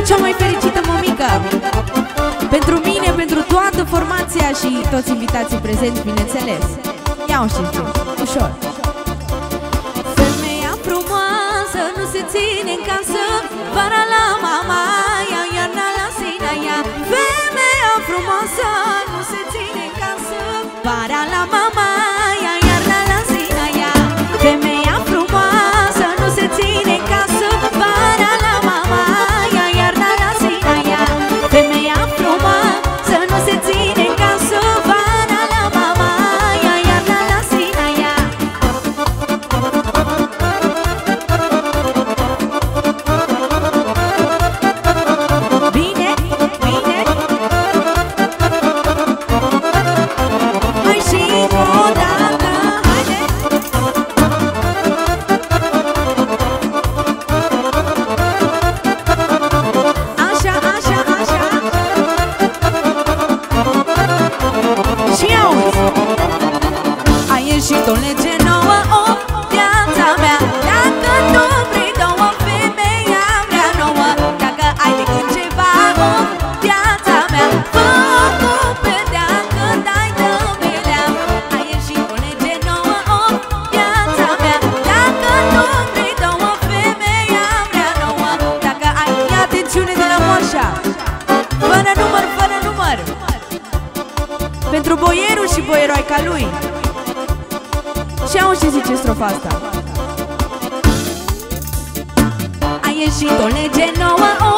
cea mai fericită mămică. Pentru mine, pentru toată formația și toți invitații prezenți, bineînțeles. Ia o știu, ușor. Femeia frumoasă nu se ține în casă, vara la mama ea, iarna la sina ea. Femeia frumoasă nu se ține în casă, vara la mama ea, iarna la sina ea. Femeia frumoasă nu se ține în casă, vara la mama ea, iarna la sina ea. Femeia frumoasă nu se ține în casă, vara la mama ea, iarna la sina ea. Bine, bine. Hai și o dată, haide. Așa, așa, așa. Și auzi. A ieșit o lege nouă, o viața mea. Dacă nu vrei două, femeia mea nouă. Dacă ai de gând ceva, o viața mea. Fă cu perdea când ai de belea. A ieșit o lege nouă, o viața mea. Dacă nu vrei două, femeia mea nouă. Dacă ai, ia atențiune de la moașa. Fără număr, fără număr. Pentru boierul și boieroica lui. Și auzi ce zice strofa asta. A ieșit o lege nouă, o